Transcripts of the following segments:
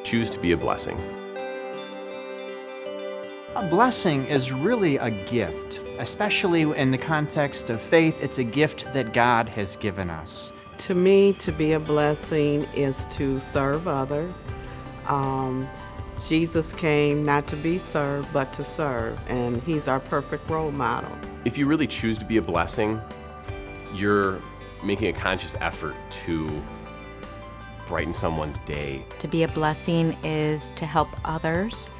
Choose to be a blessing. A blessing is really a gift, especially in the context of faith. It's a gift that God has given us. To me, to be a blessing is to serve others. Jesus came not to be served, but to serve, and he's our perfect role model. If you really choose to be a blessing, you're making a conscious effort to brighten someone's day. To be a blessing is to help others,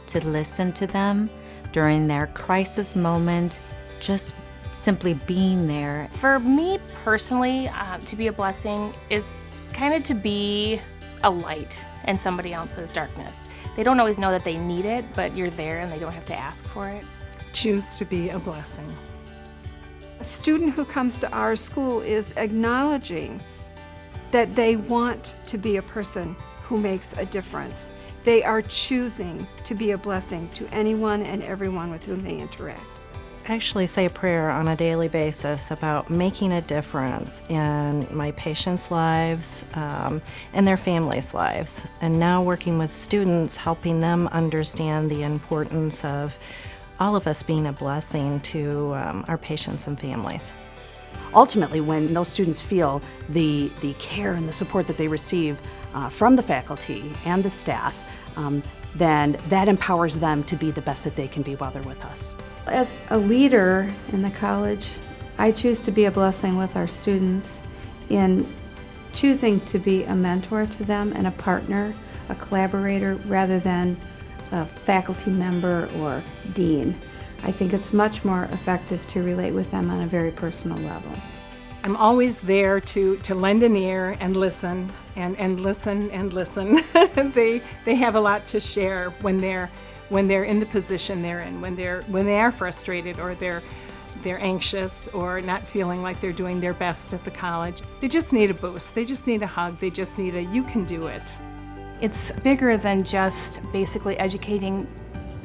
to listen to them during their crisis moment, just simply being there. For me personally, to be a blessing is kind of to be a light in somebody else's darkness. They don't always know that they need it, but you're there and they don't have to ask for it. Choose to be a blessing. A student who comes to our school is acknowledging that they want to be a person who makes a difference. They are choosing to be a blessing to anyone and everyone with whom they interact. I actually say a prayer on a daily basis about making a difference in my patients' lives and their families' lives. And now working with students, helping them understand the importance of all of us being a blessing to our patients and families. Ultimately, when those students feel the care and the support that they receive from the faculty and the staff, then that empowers them to be the best that they can be while they're with us. As a leader in the college, I choose to be a blessing with our students in choosing to be a mentor to them and a partner, a collaborator, rather than a faculty member or dean. I think it's much more effective to relate with them on a very personal level. I'm always there to lend an ear and listen and listen and listen. They have a lot to share when they're in the position they're in, when they are frustrated or they're anxious or not feeling like they're doing their best at the college. They just need a boost. They just need a hug. They just need a "you can do it." It's bigger than just basically educating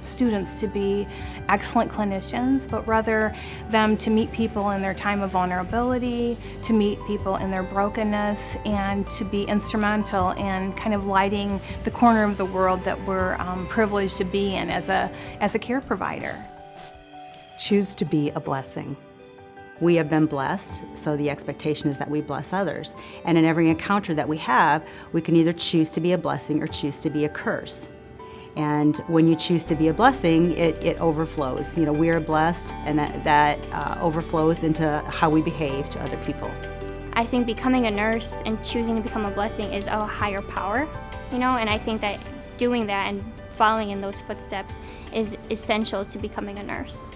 students to be excellent clinicians, but rather them to meet people in their time of vulnerability, to meet people in their brokenness, and to be instrumental in kind of lighting the corner of the world that we're privileged to be in as a care provider. Choose to be a blessing. We have been blessed, so the expectation is that we bless others. And in every encounter that we have, we can either choose to be a blessing or choose to be a curse. And when you choose to be a blessing, it overflows. You know, we are blessed, and that overflows into how we behave to other people. I think becoming a nurse and choosing to become a blessing is a higher power, and I think that doing that and following in those footsteps is essential to becoming a nurse.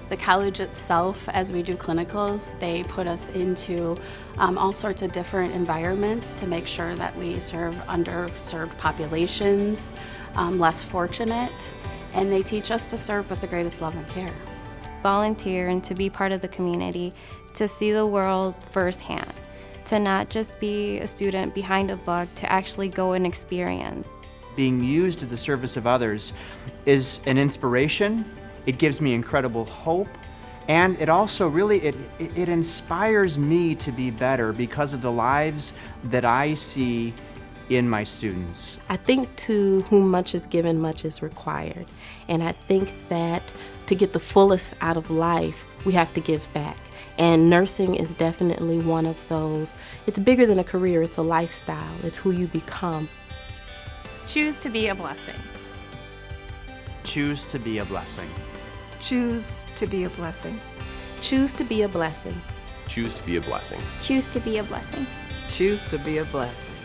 The college itself, as we do clinicals, they put us into all sorts of different environments to make sure that we serve underserved populations, less fortunate, and they teach us to serve with the greatest love and care. Volunteer and to be part of the community, to see the world firsthand, to not just be a student behind a book, to actually go and experience. Being used to the service of others is an inspiration. It gives me incredible hope, and it also really, it inspires me to be better because of the lives that I see in my students. I think to whom much is given, much is required. And I think that to get the fullest out of life, we have to give back. And nursing is definitely one of those. It's bigger than a career, it's a lifestyle. It's who you become. Choose to be a blessing. Choose to be a blessing. Choose to be a blessing. Choose to be a blessing. Choose to be a blessing. Choose to be a blessing. Choose to be a blessing.